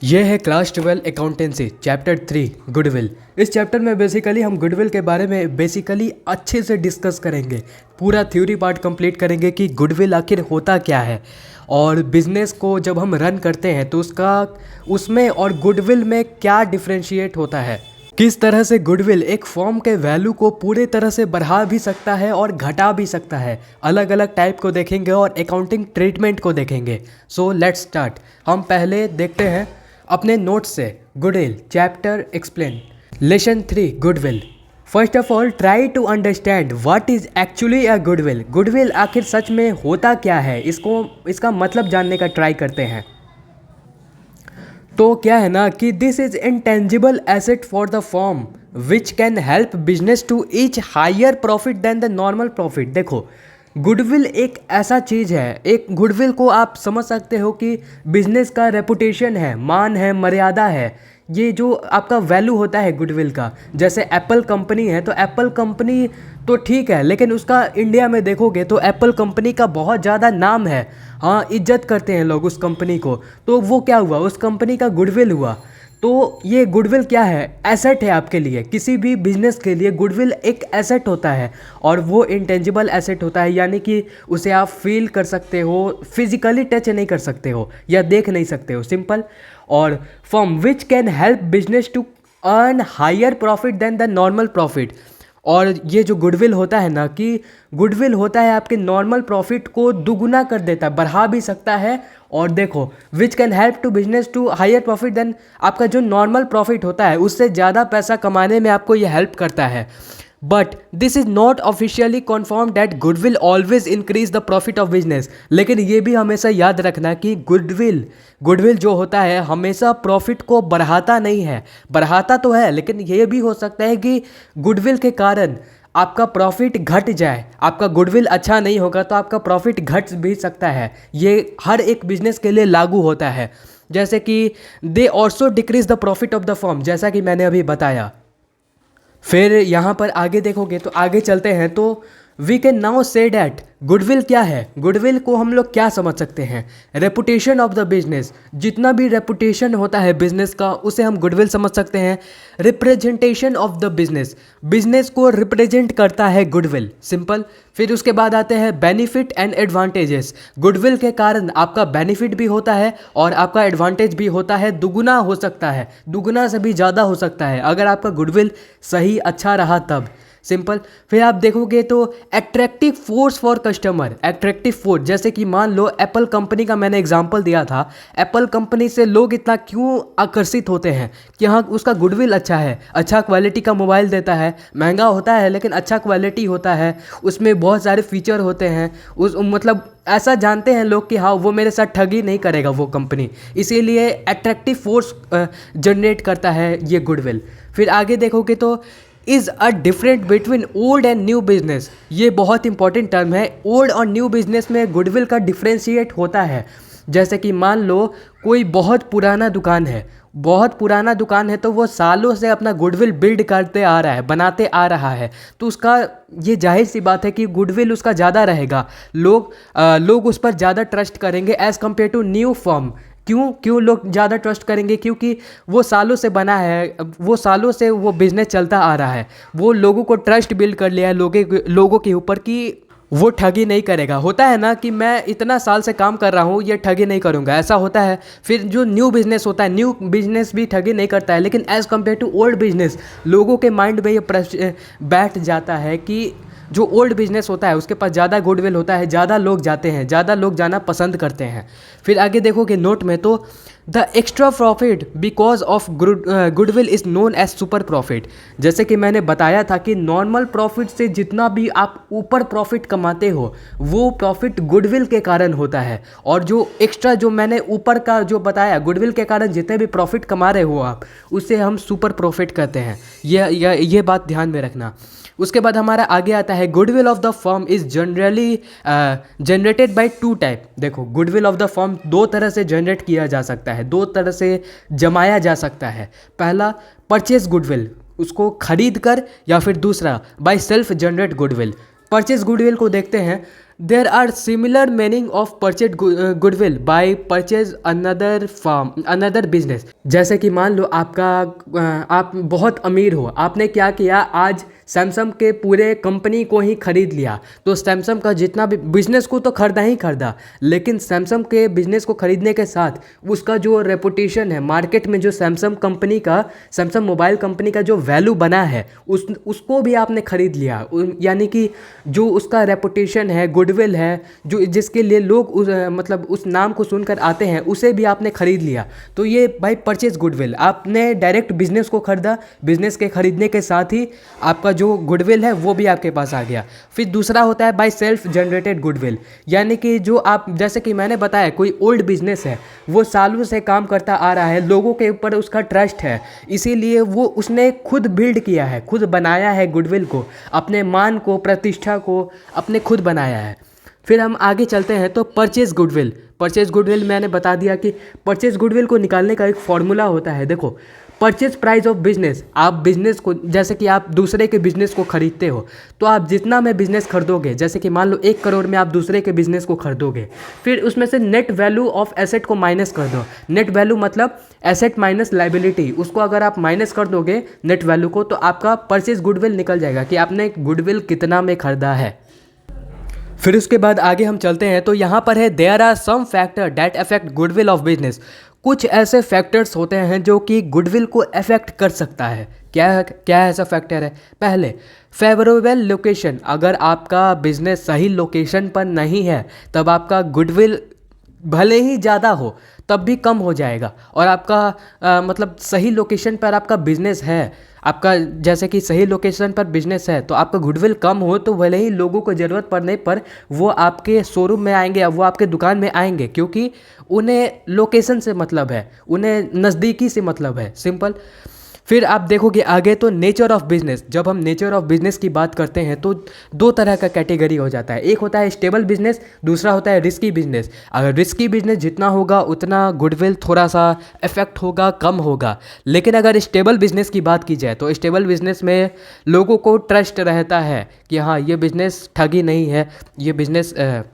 ये है class 12 accountancy chapter 3 goodwill. इस चैप्टर में बेसिकली हम गुडविल के बारे में अच्छे से डिस्कस करेंगे। पूरा थ्योरी पार्ट कंप्लीट करेंगे कि गुडविल आखिर होता क्या है और बिजनेस को जब हम रन करते हैं तो उसमें और गुडविल में क्या डिफरेंशिएट होता है, किस तरह से गुडविल एक फॉर्म के वैल्यू को पूरे तरह से बढ़ा भी सकता है और घटा भी सकता है। अलग अलग टाइप को देखेंगे और अकाउंटिंग ट्रीटमेंट को देखेंगे। So let's start. हम पहले देखते हैं अपने नोट्स से goodwill chapter explain lesson 3 goodwill. First of all try to understand what is actually a goodwill. Goodwill आखिर सच में होता क्या है, इसका मतलब जानने का ट्राई करते हैं। तो क्या है ना कि this is intangible asset for the firm which can help business to each higher profit than the normal profit. देखो, गुडविल एक ऐसा चीज़ है, एक गुडविल को आप समझ सकते हो कि बिजनेस का रेपुटेशन है, मान है, मर्यादा है। ये जो आपका वैल्यू होता है गुडविल का, जैसे एप्पल कंपनी है तो एप्पल कंपनी तो ठीक है, लेकिन उसका इंडिया में देखोगे तो एप्पल कंपनी का बहुत ज़्यादा नाम है। हाँ, इज्जत करते हैं लोग उस कंपनी को, तो वो क्या हुआ, उस कंपनी का गुडविल हुआ। तो ये गुडविल क्या है, एसेट है आपके लिए। किसी भी बिजनेस के लिए गुडविल एक एसेट होता है और वो इंटेंजिबल एसेट होता है, यानी कि उसे आप फील कर सकते हो, फिजिकली टच नहीं कर सकते हो या देख नहीं सकते हो, सिंपल। और firm which can help business to earn higher profit than the normal profit. और ये जो गुडविल होता है ना, कि गुडविल होता है आपके नॉर्मल प्रॉफिट को दुगुना कर देता है, बढ़ा भी सकता है। और देखो, which can help to business to higher profit than, आपका जो नॉर्मल प्रॉफिट होता है उससे ज़्यादा पैसा कमाने में आपको ये हेल्प करता है। But this is not officially confirm that goodwill always increase the profit of business. लेकिन ये भी हमेशा याद रखना कि गुडविल जो होता है हमेशा प्रॉफिट को बढ़ाता नहीं है। बढ़ाता तो है, लेकिन ये भी हो सकता है कि गुडविल के कारण आपका प्रॉफिट घट जाए। आपका गुडविल अच्छा नहीं होगा तो आपका प्रॉफिट घट भी सकता है। ये हर एक बिजनेस के लिए लागू होता है। जैसे कि they also decrease the profit of the firm, जैसा कि मैंने अभी बताया। फिर यहाँ पर आगे देखोगे तो आगे चलते हैं तो we can now say that goodwill क्या है। गुडविल को हम लोग क्या समझ सकते हैं, रेपुटेशन ऑफ द बिजनेस। जितना भी रेपुटेशन होता है बिजनेस का उसे हम गुडविल समझ सकते हैं। Representation of the business, business को रिप्रेजेंट करता है गुडविल, सिंपल। फिर उसके बाद आते हैं बेनिफिट एंड एडवांटेजेस। गुडविल के कारण आपका बेनिफिट भी होता है और आपका एडवांटेज भी होता है, दुगुना हो सकता है, दुगुना से भी ज़्यादा हो सकता है अगर आपका गुडविल सही अच्छा रहा तब, सिंपल। फिर आप देखोगे तो attractive force for customer. Attractive force, जैसे कि मान लो एप्पल कंपनी का मैंने एग्जांपल दिया था। एप्पल कंपनी से लोग इतना क्यों आकर्षित होते हैं कि हाँ, उसका गुडविल अच्छा है, अच्छा क्वालिटी का मोबाइल देता है, महंगा होता है लेकिन अच्छा क्वालिटी होता है, उसमें बहुत सारे फीचर होते हैं, उस मतलब ऐसा जानते हैं लोग कि हाँ, वो मेरे साथ ठगी नहीं करेगा वो कंपनी, इसीलिए एट्रैक्टिव फोर्स जनरेट करता है ये गुडविल। फिर आगे देखोगे तो is a different between old and new business. ये बहुत इंपॉर्टेंट टर्म है। ओल्ड और न्यू बिजनेस में गुडविल का डिफ्रेंशिएट होता है। जैसे कि मान लो कोई बहुत पुराना दुकान है, बहुत पुराना दुकान है तो वो सालों से अपना गुडविल बिल्ड करते आ रहा है, बनाते आ रहा है, तो उसका ये जाहिर सी बात है कि गुडविल उसका ज़्यादा रहेगा। लोग उस पर ज़्यादा ट्रस्ट करेंगे as compared to new firm. क्यों लोग ज़्यादा ट्रस्ट करेंगे, क्योंकि वो सालों से बना है, वो सालों से वो बिज़नेस चलता आ रहा है, वो लोगों को ट्रस्ट बिल्ड कर लिया है लोगों के ऊपर कि वो ठगी नहीं करेगा। होता है ना कि मैं इतना साल से काम कर रहा हूँ, ये ठगी नहीं करूँगा, ऐसा होता है। फिर जो न्यू बिज़नेस होता है, न्यू बिज़नेस भी ठगी नहीं करता है, लेकिन as compared to old business लोगों के माइंड में ये बैठ जाता है कि जो ओल्ड बिजनेस होता है उसके पास ज़्यादा गुडविल होता है, ज़्यादा लोग जाते हैं, ज़्यादा लोग जाना पसंद करते हैं। फिर आगे देखोगे नोट में तो the extra profit because of goodwill is known as super profit. जैसे कि मैंने बताया था कि नॉर्मल प्रॉफिट से जितना भी आप ऊपर प्रॉफिट कमाते हो वो प्रॉफिट गुडविल के कारण होता है। और जो एक्स्ट्रा जो मैंने ऊपर का जो बताया, गुडविल के कारण जितने भी प्रॉफिट कमा रहे हो आप, उसे हम सुपर प्रॉफिट कहते हैं। ये बात ध्यान में रखना। उसके बाद हमारा आगे आता है goodwill of the firm is generally generated by two type. देखो, गुडविल ऑफ द फर्म दो तरह से जनरेट किया जा सकता है, दो तरह से जमाया जा सकता है। पहला परचेज गुडविल, उसको खरीद कर, या फिर दूसरा by self generate goodwill. Purchase goodwill को देखते हैं। There are similar meaning of purchase goodwill by purchase another firm another business. जैसे कि मान लो आप बहुत अमीर हो, आपने क्या किया, आज सैमसंग के पूरे कंपनी को ही खरीद लिया। तो सैमसंग का जितना भी बिजनेस को तो खरीदा ही खरीदा, लेकिन सैमसंग के बिजनेस को खरीदने के साथ उसका जो रेपुटेशन है मार्केट में, जो सैमसंग कंपनी का, सैमसंग मोबाइल कंपनी का जो वैल्यू बना है उसको भी आपने खरीद लिया। यानी कि जो उसका रेपुटेशन है, गुडविल है, जो जिसके लिए लोग मतलब उस नाम को सुनकर आते हैं, उसे भी आपने खरीद लिया। तो ये भाई परचेज गुडविल, आपने डायरेक्ट बिजनेस को खरीदा, बिजनेस के खरीदने के साथ ही आपका जो गुडविल है वो भी आपके पास आ गया। फिर दूसरा होता है बाय सेल्फ जनरेटेड गुडविल, यानी कि जो आप, जैसे कि मैंने बताया, कोई ओल्ड बिजनेस है, वो सालों से काम करता आ रहा है, लोगों के ऊपर उसका ट्रस्ट है, इसीलिए वो उसने खुद बिल्ड किया है, खुद बनाया है गुडविल को, अपने मान को, प्रतिष्ठा को अपने खुद बनाया है। फिर हम आगे चलते हैं तो परचेज गुडविल। परचेज गुडविल मैंने बता दिया कि परचेज गुडविल को निकालने का एक फॉर्मूला होता है। देखो, परचेज प्राइस ऑफ बिजनेस, आप बिजनेस को, जैसे कि आप दूसरे के बिजनेस को खरीदते हो, तो आप जितना में बिजनेस खरीदोगे, जैसे कि मान लो 1 करोड़ में आप दूसरे के बिजनेस को खरीदोगे, फिर उसमें से नेट वैल्यू ऑफ एसेट को माइनस कर दो। नेट वैल्यू मतलब एसेट माइनस लाइबिलिटी, उसको अगर आप माइनस कर दोगे नेट वैल्यू को, तो आपका परचेज गुडविल निकल जाएगा कि आपने गुडविल कितना में खरीदा है। फिर उसके बाद आगे हम चलते हैं तो यहाँ पर है there are some factor that affect goodwill of business. कुछ ऐसे फैक्टर्स होते हैं जो कि गुडविल को अफेक्ट कर सकता है। क्या ऐसा फैक्टर है? पहले, फेवरेबल लोकेशन। अगर आपका बिजनेस सही लोकेशन पर नहीं है तब आपका गुडविल भले ही ज़्यादा हो तब भी कम हो जाएगा। और आपका मतलब सही लोकेशन पर आपका बिजनेस है, आपका जैसे कि सही लोकेशन पर बिजनेस है, तो आपका गुडविल कम हो तो भले ही लोगों को ज़रूरत पड़ने पर वो आपके शोरूम में आएंगे, वो आपके दुकान में आएंगे, क्योंकि उन्हें लोकेशन से मतलब है, उन्हें नज़दीकी से मतलब है, सिंपल। फिर आप देखोगे आगे तो नेचर ऑफ बिजनेस। जब हम नेचर ऑफ बिजनेस की बात करते हैं तो 2 तरह का कैटेगरी हो जाता है। एक होता है स्टेबल बिजनेस, दूसरा होता है रिस्की बिजनेस। अगर रिस्की बिजनेस जितना होगा उतना गुडविल थोड़ा सा इफेक्ट होगा, कम होगा। लेकिन अगर स्टेबल बिजनेस की बात की जाए तो स्टेबल बिजनेस में लोगों को ट्रस्ट रहता है कि हाँ, ये बिजनेस ठगी नहीं है, ये बिजनेस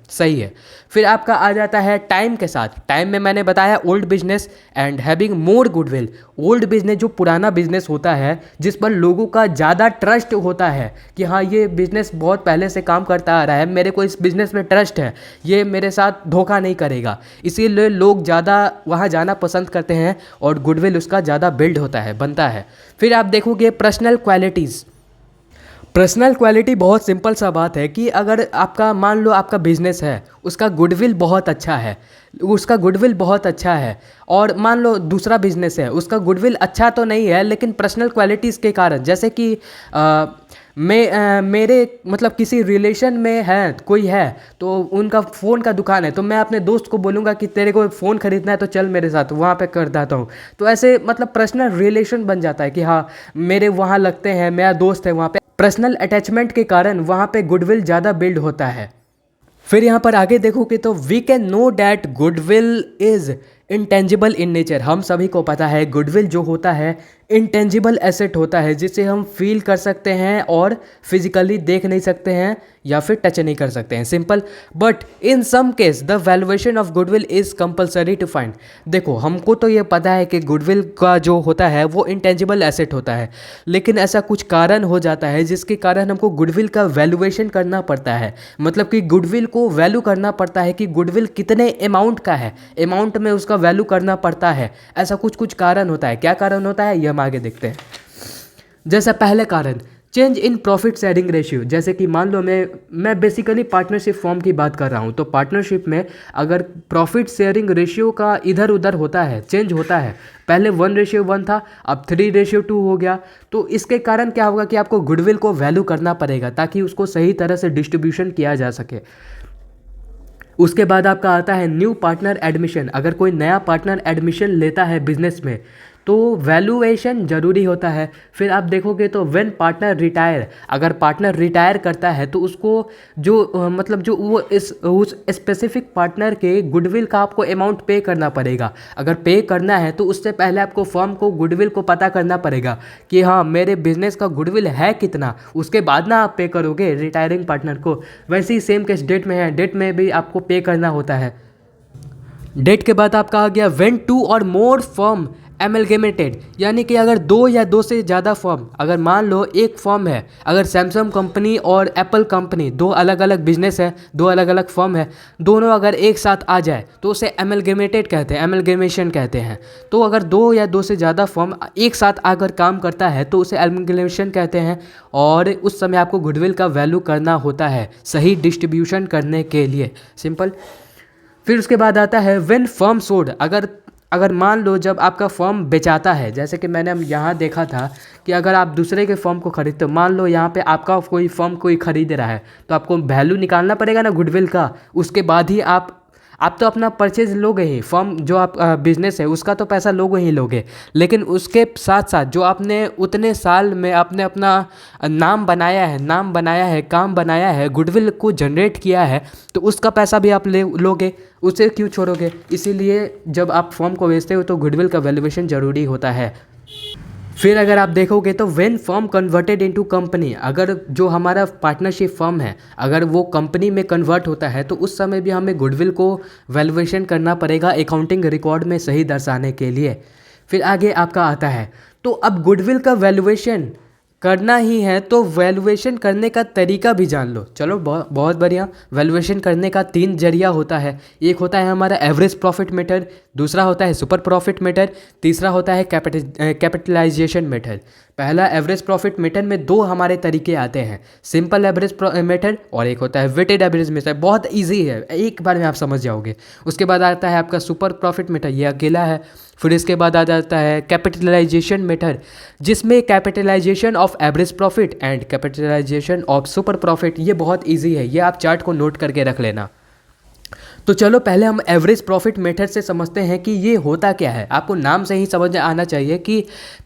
सही है। फिर आपका आ जाता है टाइम के साथ। टाइम में मैंने बताया old business and having more goodwill. Old business जो पुराना बिजनेस होता है, जिस पर लोगों का ज़्यादा ट्रस्ट होता है कि हाँ, ये बिजनेस बहुत पहले से काम करता आ रहा है, मेरे को इस बिजनेस में ट्रस्ट है, ये मेरे साथ धोखा नहीं करेगा, इसीलिए लोग ज़्यादा वहाँ जाना पसंद करते हैं और गुडविल उसका ज़्यादा बिल्ड होता है, बनता है। फिर आप देखोगे पर्सनल क्वालिटीज़। पर्सनल क्वालिटी बहुत सिंपल सा बात है कि अगर आपका, मान लो आपका बिजनेस है, उसका गुडविल बहुत अच्छा है, उसका गुडविल बहुत अच्छा है, और मान लो दूसरा बिजनेस है, उसका गुडविल अच्छा तो नहीं है, लेकिन पर्सनल क्वालिटीज़ के कारण, जैसे कि मेरे मतलब किसी रिलेशन में है, कोई है, तो उनका फ़ोन का दुकान है, तो मैं अपने दोस्त को बोलूँगा कि तेरे को फ़ोन खरीदना है तो चल मेरे साथ, वहाँ पे कर देता हूँ। तो ऐसे मतलब पर्सनल रिलेशन बन जाता है कि हाँ, मेरे वहाँ लगते हैं, मेरा दोस्त है वहाँ पे। पर्सनल अटैचमेंट के कारण वहाँ पे गुडविल ज़्यादा बिल्ड होता है। फिर यहाँ पर आगे देखोगे तो we can know that goodwill is intangible in nature. हम सभी को पता है गुडविल जो होता है इंटेंजिबल एसेट होता है, जिसे हम फील कर सकते हैं और फिजिकली देख नहीं सकते हैं या फिर टच नहीं कर सकते हैं, simple. But in some case the valuation of goodwill is compulsory to find. देखो, हमको तो ये पता है कि गुडविल का जो होता है वो इंटेंजिबल एसेट होता है, लेकिन ऐसा कुछ कारण हो जाता है जिसके कारण हमको गुडविल का वैल्यूएशन करना पड़ता है। मतलब कि गुडविल को वैल्यू करना पड़ता है कि गुडविल कितने अमाउंट का है, अमाउंट में उसका वैल्यू करना पड़ता है। ऐसा कुछ कारण होता है। क्या कारण होता है ये हम आगे देखते हैं। जैसा पहले कारण, change in profit sharing ratio. जैसे कि मान लो मैं बेसिकली पार्टनरशिप फॉर्म की बात कर रहा हूँ, तो पार्टनरशिप में अगर प्रॉफिट शेयरिंग रेशियो का इधर उधर होता है, चेंज होता है, पहले 1:1 था, अब 3:2 हो गया, तो इसके कारण क्या होगा कि आपको गुडविल को वैल्यू करना पड़ेगा ताकि उसको सही तरह से डिस्ट्रीब्यूशन किया जा सके। उसके बाद आपका आता है न्यू पार्टनर एडमिशन। अगर कोई नया पार्टनर एडमिशन लेता है बिजनेस में, तो वैल्यूएशन ज़रूरी होता है। फिर आप देखोगे तो व्हेन पार्टनर रिटायर, अगर पार्टनर रिटायर करता है तो उसको जो मतलब जो वो इस उस स्पेसिफिक पार्टनर के गुडविल का आपको अमाउंट पे करना पड़ेगा। अगर पे करना है तो उससे पहले आपको फर्म को गुडविल को पता करना पड़ेगा कि हाँ मेरे बिजनेस का गुडविल है कितना, उसके बाद ना आप पे करोगे रिटायरिंग पार्टनर को। वैसे ही सेम केस डेट में है, डेट में भी आपको पे करना होता है। डेट के बाद आपका आ गया व्हेन टू और मोर फर्म एमलगेमेटेड, यानी कि अगर दो या दो से ज़्यादा फर्म, अगर मान लो एक फर्म है, अगर सैमसंग कंपनी और एप्पल कंपनी दो अलग अलग बिजनेस है, दो अलग अलग फर्म है, दोनों अगर एक साथ आ जाए तो उसे एमलगेमेटेड कहते हैं, एमलगेमेशन कहते हैं। तो अगर दो या दो से ज़्यादा फर्म एक साथ आकर काम करता है तो उसे एमलगेमेशन कहते हैं। और उस समय आपको गुडविल का वैल्यू करना होता है सही डिस्ट्रीब्यूशन करने के लिए, सिंपल। फिर उसके बाद आता है व्हेन फर्म सोल्ड, अगर अगर मान लो जब आपका फर्म बेचाता है, जैसे कि मैंने यहाँ देखा था कि अगर आप दूसरे के फर्म को खरीदते हो, मान लो यहाँ पे आपका कोई फर्म कोई खरीद रहा है तो आपको वैल्यू निकालना पड़ेगा ना गुडविल का, उसके बाद ही आप तो अपना परचेज लोगे ही, फर्म जो आप बिजनेस है उसका तो पैसा लोगे ही लोगे, लेकिन उसके साथ साथ जो आपने उतने साल में आपने अपना नाम बनाया है, काम बनाया है, गुडविल को जनरेट किया है, तो उसका पैसा भी आप लोगे, उसे क्यों छोड़ोगे। इसीलिए जब आप फर्म को बेचते हो तो गुडविल का वैल्यूएशन ज़रूरी होता है। फिर अगर आप देखोगे तो when firm converted into company, अगर जो हमारा पार्टनरशिप फर्म है अगर वो कंपनी में कन्वर्ट होता है तो उस समय भी हमें गुडविल को वैल्यूएशन करना पड़ेगा अकाउंटिंग रिकॉर्ड में सही दर्शाने के लिए। फिर आगे आपका आता है, तो अब गुडविल का वैल्यूएशन करना ही है तो वैल्यूएशन करने का तरीका भी जान लो। चलो बहुत बढ़िया। वैल्यूएशन करने का 3 जरिया होता है, एक होता है हमारा एवरेज प्रॉफिट मेथड, दूसरा होता है सुपर प्रॉफिट मेथड, तीसरा होता है कैपिटलाइजेशन मेथड। पहला एवरेज प्रॉफिट मेथड में 2 हमारे तरीके आते हैं, सिंपल एवरेज मेथड और एक होता है वेटेड एवरेज मेथड। बहुत इजी है, एक बार में आप समझ जाओगे। उसके बाद आता है आपका सुपर प्रॉफिट मेथड, ये अकेला है। फिर इसके बाद आ जाता है कैपिटलाइजेशन मेथड, जिसमें capitalisation of average profit and capitalisation of super profit, ये बहुत इजी है, ये आप चार्ट को नोट करके रख लेना। तो चलो पहले हम एवरेज प्रॉफिट मेथड से समझते हैं कि ये होता क्या है। आपको नाम से ही समझ आना चाहिए कि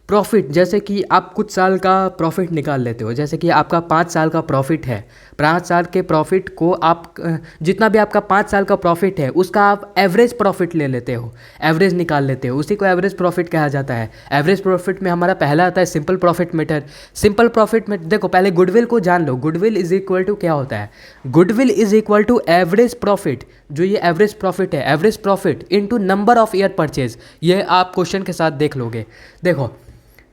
प्रॉफिट, जैसे कि आप कुछ साल का प्रॉफिट निकाल लेते हो, जैसे कि आपका 5 साल का प्रॉफिट है, 5 साल के प्रॉफिट को आप जितना भी आपका 5 साल का प्रॉफिट है उसका आप एवरेज प्रॉफिट ले लेते हो, एवरेज निकाल लेते हो, उसी को एवरेज प्रॉफिट कहा जाता है। एवरेज प्रॉफिट में हमारा पहला आता है simple profit method. Simple profit में देखो, पहले गुडविल को जान लो। गुडविल इज इक्वल टू क्या होता है, goodwill is equal to average profit, जो ये एवरेज प्रॉफिट है, average profit into number of year purchase. ये आप क्वेश्चन के साथ देख लोगे। देखो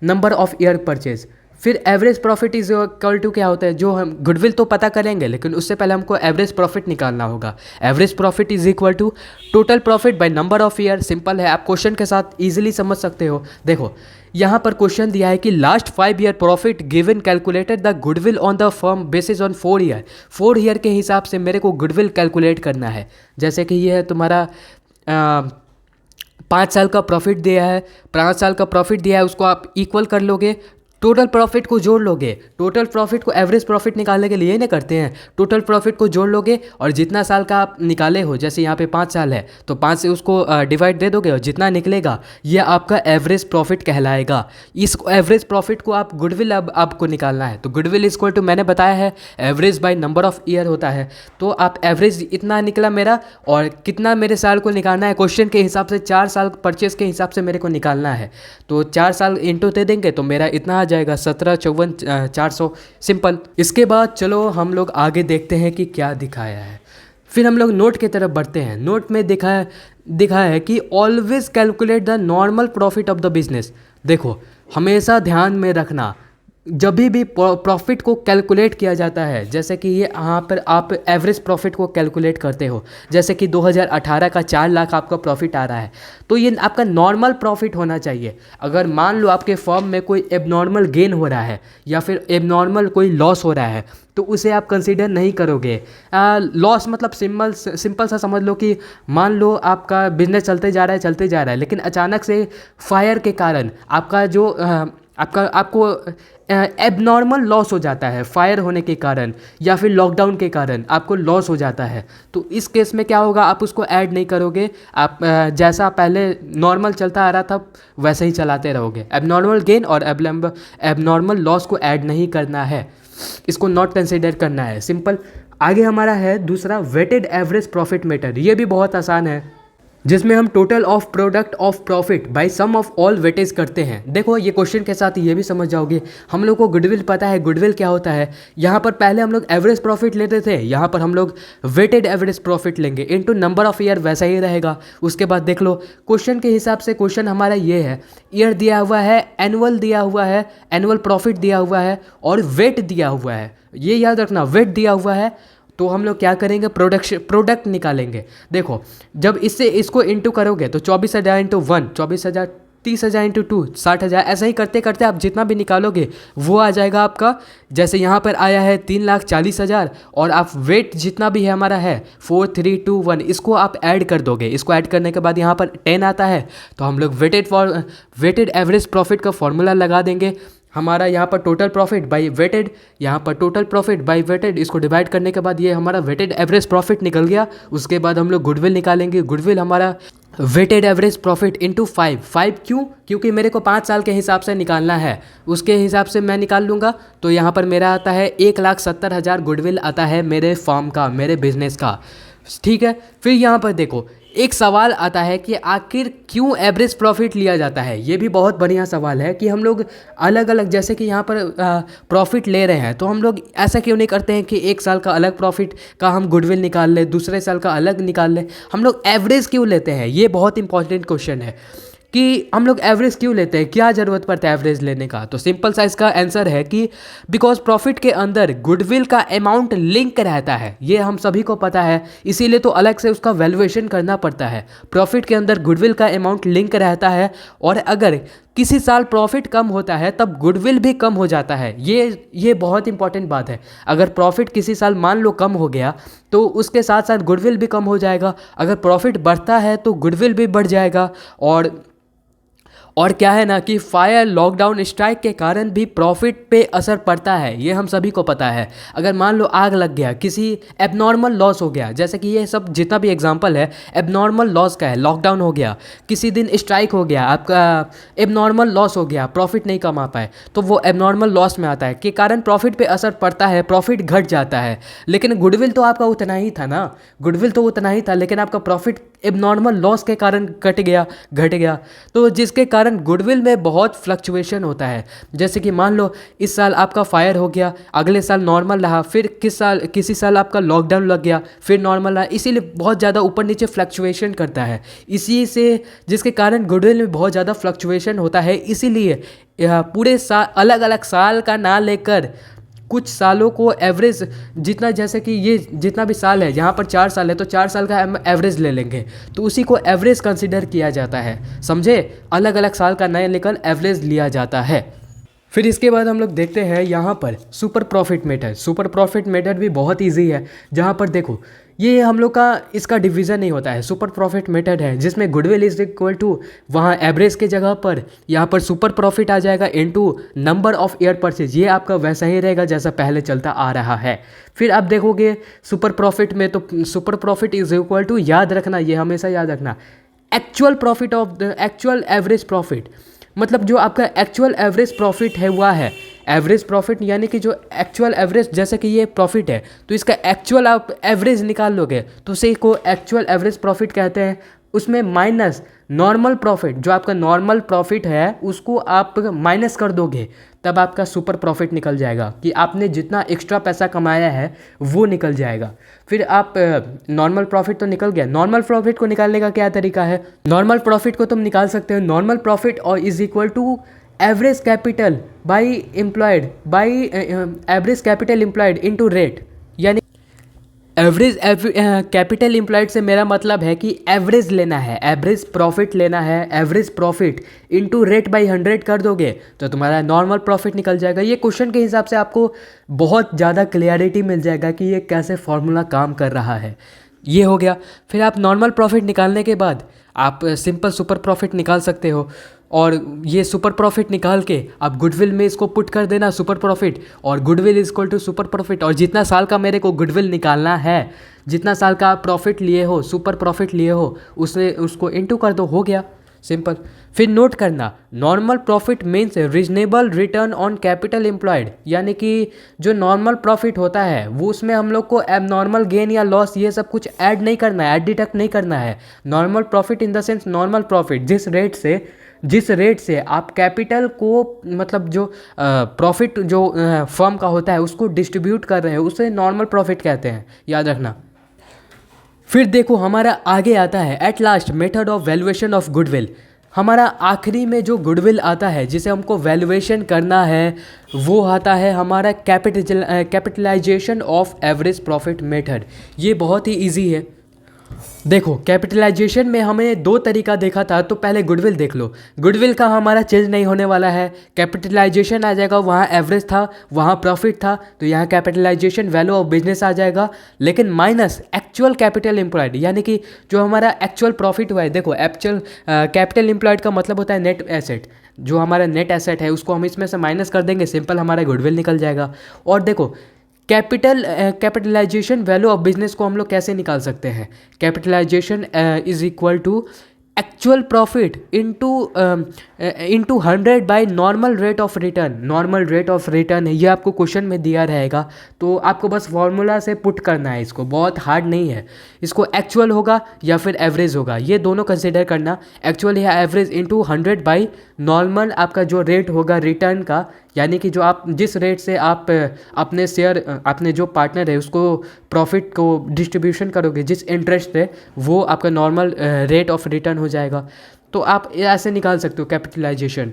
नंबर ऑफ ईयर परचेज, फिर average profit is equal to क्या होता है, जो हम गुडविल तो पता करेंगे लेकिन उससे पहले हमको एवरेज प्रॉफिट निकालना होगा। Average profit is equal to total profit by number of year. Simple है, आप क्वेश्चन के साथ इजीली समझ सकते हो। देखो यहाँ पर क्वेश्चन दिया है कि last 5 year profit given calculated the goodwill on the firm basis on 4 year. 4 year के हिसाब से मेरे को गुडविल कैलकुलेट करना है। जैसे कि ये है तुम्हारा 5 साल का प्रॉफिट दिया है, 5 साल का प्रॉफिट दिया है, उसको आप इक्वल कर लोगे, टोटल प्रॉफिट को जोड़ लोगे। टोटल प्रॉफिट को एवरेज प्रॉफिट निकालने के लिए नहीं करते हैं, टोटल प्रॉफिट को जोड़ लोगे और जितना साल का आप निकाले हो, जैसे यहाँ पे 5 साल है तो 5 से उसको डिवाइड दे दोगे और जितना निकलेगा ये आपका एवरेज प्रॉफिट कहलाएगा। इस एवरेज प्रॉफिट को आप गुडविल अब आपको निकालना है, तो गुडविल इक्वल टू मैंने बताया है average bye number of year होता है। तो आप एवरेज इतना निकला मेरा, और कितना मेरे साल को निकालना है क्वेश्चन के हिसाब से, 4 साल परचेज के हिसाब से मेरे को निकालना है। तो 4 साल इंटू दे देंगे तो मेरा इतना जाएगा 17 54 400, सिंपल। इसके बाद चलो हम लोग आगे देखते हैं कि क्या दिखाया है। फिर हम लोग नोट की तरफ बढ़ते हैं। नोट में दिखा है कि always calculate the normal profit of the business. देखो हमेशा ध्यान में रखना, जब भी प्रॉफिट को कैलकुलेट किया जाता है, जैसे कि ये यहाँ पर आप एवरेज प्रॉफिट को कैलकुलेट करते हो, जैसे कि 2018 का 4 लाख आपका प्रॉफिट आ रहा है, तो ये आपका नॉर्मल प्रॉफिट होना चाहिए। अगर मान लो आपके फर्म में कोई एबनॉर्मल गेन हो रहा है या फिर एबनॉर्मल कोई लॉस हो रहा है तो उसे आप कंसीडर नहीं करोगे। लॉस मतलब सिंपल सा समझ लो कि मान लो आपका बिजनेस चलते जा रहा है लेकिन अचानक से फायर के कारण आपका जो आपको एबनॉर्मल लॉस हो जाता है फायर होने के कारण या फिर लॉकडाउन के कारण आपको लॉस हो जाता है, तो इस केस में क्या होगा, आप उसको ऐड नहीं करोगे, आप जैसा पहले नॉर्मल चलता आ रहा था वैसे ही चलाते रहोगे। एबनॉर्मल गेन और एबनॉर्मल लॉस को ऐड नहीं करना है, इसको नॉट कंसिडर करना है, सिंपल। आगे हमारा है दूसरा वेटेड एवरेज प्रॉफिट मेथड। ये भी बहुत आसान है, जिसमें हम total of product of profit by sum of all weightage करते हैं। देखो ये क्वेश्चन के साथ ये भी समझ जाओगे, हम लोग को गुडविल पता है, गुडविल क्या होता है। यहाँ पर पहले हम लोग एवरेज प्रॉफिट लेते थे, यहाँ पर हम लोग वेटेड एवरेज प्रॉफिट लेंगे इनटू नंबर ऑफ ईयर, वैसा ही रहेगा। उसके बाद देख लो क्वेश्चन के हिसाब से, क्वेश्चन हमारा ये है, ईयर दिया हुआ है, एनुअल दिया हुआ है, एनुअल प्रॉफिट दिया हुआ है और वेट दिया हुआ है। ये याद रखना, वेट दिया हुआ है तो हम लोग क्या करेंगे, प्रोडक्ट निकालेंगे। देखो जब इसको इंटू करोगे तो 24,000 इंटू 1 24,000, 30,000 इंटू 2 60,000, ऐसा ही करते करते आप जितना भी निकालोगे वो आ जाएगा आपका। जैसे यहाँ पर आया है 3,40,000 और आप वेट जितना भी है हमारा है 4 3 2 1, इसको आप ऐड कर दोगे। इसको ऐड करने के बाद यहाँ पर 10 आता है, तो हम लोग वेटेड एवरेज प्रॉफिट का फॉर्मूला लगा देंगे। हमारा यहाँ पर टोटल प्रॉफिट बाई वेटेड, यहाँ पर टोटल प्रॉफिट बाई वेटेड, इसको डिवाइड करने के बाद ये हमारा वेटेड एवरेज प्रॉफिट निकल गया। उसके बाद हम लोग गुडविल निकालेंगे, गुडविल हमारा वेटेड एवरेज प्रॉफिट इंटू 5 क्यों, क्योंकि मेरे को 5 साल के हिसाब से निकालना है, उसके हिसाब से मैं निकाल लूँगा। तो यहाँ पर मेरा आता है 1,70,000 गुडविल आता है मेरे फॉर्म का, मेरे बिजनेस का, ठीक है। फिर यहाँ पर देखो एक सवाल आता है कि आखिर क्यों एवरेज प्रॉफिट लिया जाता है। ये भी बहुत बढ़िया सवाल है कि हम लोग अलग अलग, जैसे कि यहाँ पर प्रॉफिट ले रहे हैं तो हम लोग ऐसा क्यों नहीं करते हैं कि एक साल का अलग प्रॉफिट का हम गुडविल निकाल लें, दूसरे साल का अलग निकाल लें, हम लोग एवरेज क्यों लेते हैं। ये बहुत इंपॉर्टेंट क्वेश्चन है कि हम लोग एवरेज क्यों लेते हैं, क्या ज़रूरत पड़ता है एवरेज लेने का। तो सिंपल सा इसका आंसर है कि बिकॉज प्रॉफिट के अंदर गुडविल का अमाउंट लिंक रहता है, ये हम सभी को पता है, इसीलिए तो अलग से उसका वैल्यूएशन करना पड़ता है। प्रॉफिट के अंदर गुडविल का अमाउंट लिंक रहता है और अगर किसी साल प्रॉफिट कम होता है तब गुडविल भी कम हो जाता है। ये बहुत इंपॉर्टेंट बात है। अगर प्रॉफिट किसी साल मान लो कम हो गया तो उसके साथ साथ गुडविल भी कम हो जाएगा, अगर प्रॉफिट बढ़ता है तो गुडविल भी बढ़ जाएगा। और क्या है ना कि फायर, लॉकडाउन, स्ट्राइक के कारण भी प्रॉफिट पे असर पड़ता है, ये हम सभी को पता है। अगर मान लो आग लग गया, किसी एबनॉर्मल लॉस हो गया, जैसे कि ये सब जितना भी एग्जांपल है एबनॉर्मल लॉस का है, लॉकडाउन हो गया, किसी दिन स्ट्राइक हो गया, आपका एबनॉर्मल लॉस हो गया, प्रॉफिट नहीं कमा पाए, तो वो एबनॉर्मल लॉस में आता है, के कारण प्रॉफिट पे असर पड़ता है, प्रॉफिट घट जाता है। लेकिन गुडविल तो आपका उतना ही था ना, गुडविल तो उतना ही था, लेकिन आपका प्रॉफिट एबनॉर्मल लॉस के कारण घट गया, तो जिसके कारण गुडविल में बहुत फ्लक्चुएशन होता है। जैसे कि मान लो इस साल आपका फायर हो गया, अगले साल नॉर्मल रहा, फिर किसी साल आपका लॉकडाउन लग गया, फिर नॉर्मल रहा, इसीलिए बहुत ज़्यादा ऊपर नीचे फ्लक्चुएशन करता है। इसी से जिसके कारण गुडविल में बहुत ज़्यादा फ्लक्चुएशन होता है, इसीलिए पूरे साल अलग अलग साल का ना लेकर कुछ सालों को एवरेज जितना, जैसे कि ये जितना भी साल है, यहाँ पर 4 साल है तो 4 साल का हम एवरेज ले लेंगे, तो उसी को एवरेज कंसिडर किया जाता है, समझे। अलग अलग साल का नया लेकर एवरेज लिया जाता है। फिर इसके बाद हम लोग देखते हैं यहाँ पर super profit method. Super profit method भी बहुत ईजी है, जहाँ पर देखो ये हम लोग का इसका डिवीज़न नहीं होता है। सुपर प्रॉफिट मेथड है जिसमें गुडविल इज इक्वल टू वहाँ एवरेज के जगह पर यहाँ पर सुपर प्रॉफिट आ जाएगा into number of year purchase. ये आपका वैसा ही रहेगा जैसा पहले चलता आ रहा है। फिर आप देखोगे सुपर प्रॉफिट में तो super profit is equal to, याद रखना, ये हमेशा याद रखना, actual profit of the actual average profit, मतलब जो आपका एक्चुअल एवरेज प्रॉफिट है वह है एवरेज प्रॉफिट, यानी कि जो एक्चुअल एवरेज, जैसे कि ये प्रॉफिट है तो इसका एक्चुअल आप एवरेज निकाल लोगे तो उसी को एक्चुअल एवरेज प्रॉफिट कहते हैं। उसमें माइनस नॉर्मल प्रॉफिट, जो आपका नॉर्मल प्रॉफिट है उसको आप माइनस कर दोगे, तब आपका सुपर प्रॉफिट निकल जाएगा कि आपने जितना एक्स्ट्रा पैसा कमाया है वो निकल जाएगा। फिर आप नॉर्मल प्रॉफिट तो निकल गया। नॉर्मल प्रॉफिट को निकालने का क्या तरीका है, नॉर्मल प्रॉफिट को तुम निकाल सकते हो, नॉर्मल प्रॉफिट और is equal to average capital by employed by average capital employed into rate, यानी एवरेज कैपिटल एम्प्लॉयड से मेरा मतलब है कि एवरेज लेना है, एवरेज प्रॉफिट लेना है, average profit into rate by 100 कर दोगे तो तुम्हारा नॉर्मल प्रॉफिट निकल जाएगा। ये क्वेश्चन के हिसाब से आपको बहुत ज़्यादा क्लियरिटी मिल जाएगा कि ये कैसे फॉर्मूला काम कर रहा है। ये हो गया। फिर आप नॉर्मल प्रॉफिट निकालने के बाद आप सिंपल सुपर प्रॉफिट निकाल सकते हो। और ये सुपर प्रॉफिट निकाल के आप गुडविल में इसको पुट कर देना सुपर प्रॉफिट, और goodwill is equal to super profit, और जितना साल का मेरे को गुडविल निकालना है, जितना साल का आप प्रॉफिट लिए हो, सुपर प्रॉफिट लिए हो, उसको इनटू कर दो, हो गया सिंपल। फिर नोट करना, normal profit means reasonable return on capital employed, यानी कि जो नॉर्मल प्रॉफिट होता है वो उसमें हम लोग को एबनॉर्मल गेन या लॉस ये सब कुछ ऐड नहीं करना है, ऐड डिडक्ट नहीं करना है। Normal profit in the sense normal profit, जिस रेट से आप कैपिटल को, मतलब जो प्रॉफिट जो फर्म का होता है उसको डिस्ट्रीब्यूट कर रहे हैं, उसे नॉर्मल प्रॉफिट कहते हैं, याद रखना। फिर देखो हमारा आगे आता है at last method of valuation of goodwill. हमारा आखिरी में जो गुडविल आता है जिसे हमको वैल्यूएशन करना है वो आता है हमारा capitalization of average profit method. ये बहुत ही इजी है। देखो कैपिटलाइजेशन में हमें दो तरीका देखा था, तो पहले गुडविल देख लो। गुडविल का हमारा चेंज नहीं होने वाला है, कैपिटलाइजेशन आ जाएगा, वहाँ एवरेज था, वहाँ प्रॉफिट था, तो यहाँ कैपिटलाइजेशन वैल्यू ऑफ बिजनेस आ जाएगा, लेकिन माइनस एक्चुअल कैपिटल एम्प्लॉयड, यानी कि जो हमारा एक्चुअल प्रॉफिट हुआ है। देखो एक्चुअल कैपिटल एम्प्लॉयड का मतलब होता है नेट एसेट, जो हमारा नेट एसेट है उसको हम इसमें से माइनस कर देंगे, सिंपल हमारा गुडविल निकल जाएगा। और देखो कैपिटलाइजेशन वैल्यू ऑफ बिजनेस को हम लोग कैसे निकाल सकते हैं, capitalization is equal to actual profit into 100 by normal rate of return. Normal rate of return है, ये आपको क्वेश्चन में दिया रहेगा, तो आपको बस फॉर्मूला से पुट करना है, इसको बहुत हार्ड नहीं है। इसको एक्चुअल होगा या फिर एवरेज होगा, ये दोनों कंसिडर करना, एक्चुअल या एवरेज इंटू 100 बाई नॉर्मल आपका जो रेट होगा रिटर्न का, यानी कि जो आप जिस रेट से आप अपने शेयर, अपने जो पार्टनर है उसको प्रॉफिट को डिस्ट्रीब्यूशन करोगे, जिस इंटरेस्ट से, वो आपका नॉर्मल रेट ऑफ रिटर्न हो जाएगा। तो आप ऐसे निकाल सकते हो कैपिटलाइजेशन।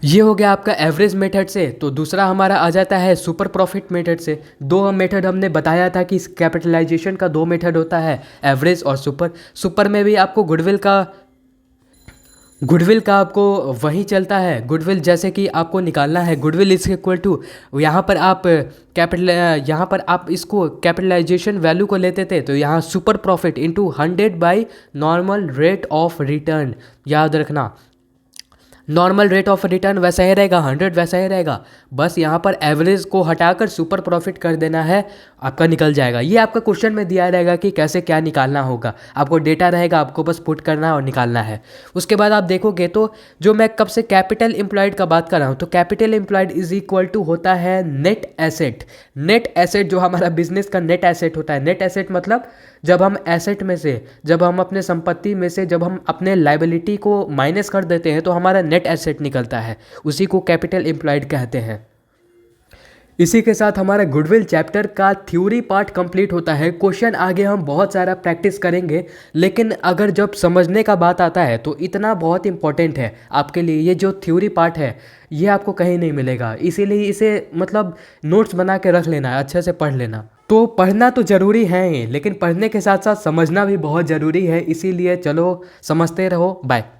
ये हो गया आपका एवरेज मेथड से। तो दूसरा हमारा आ जाता है सुपर प्रॉफिट मेथड से। दो मेथड हमने बताया था कि इस कैपिटलाइजेशन का दो मेथड होता है, एवरेज और सुपर। सुपर में भी आपको गुडविल का आपको वही चलता है। गुडविल जैसे कि आपको निकालना है, गुडविल इज इक्वल टू, यहाँ पर आप इसको कैपिटलाइजेशन वैल्यू को लेते थे, तो यहाँ super profit into 100 by normal rate of return. याद रखना नॉर्मल रेट ऑफ रिटर्न वैसा ही रहेगा, 100 वैसा ही रहेगा, बस यहाँ पर एवरेज को हटाकर सुपर प्रॉफिट कर देना है, आपका निकल जाएगा। ये आपका क्वेश्चन में दिया रहेगा कि कैसे क्या निकालना होगा, आपको डेटा रहेगा, आपको बस पुट करना और निकालना है। उसके बाद आप देखोगे तो जो मैं कब से कैपिटल एम्प्लॉयड का बात कर रहा हूँ, तो capital employed is equal to होता है नेट एसेट। नेट एसेट जो हमारा बिजनेस का नेट एसेट होता है, नेट एसेट मतलब जब हम एसेट में से, जब हम अपने संपत्ति में से, जब हम अपने लाइबिलिटी को माइनस कर देते हैं तो हमारा नेट एसेट निकलता है, उसी को कैपिटल एम्प्लॉयड कहते हैं। इसी के साथ हमारा गुडविल चैप्टर का थ्योरी पार्ट कंप्लीट होता है। क्वेश्चन आगे हम बहुत सारा प्रैक्टिस करेंगे, लेकिन अगर जब समझने का बात आता है तो इतना बहुत इंपॉर्टेंट है आपके लिए। ये जो थ्योरी पार्ट है ये आपको कहीं नहीं मिलेगा, इसीलिए इसे मतलब नोट्स बना के रख लेना, अच्छे से पढ़ लेना। तो पढ़ना तो ज़रूरी है ही, लेकिन पढ़ने के साथ साथ समझना भी बहुत ज़रूरी है, इसीलिए चलो समझते रहो। बाय।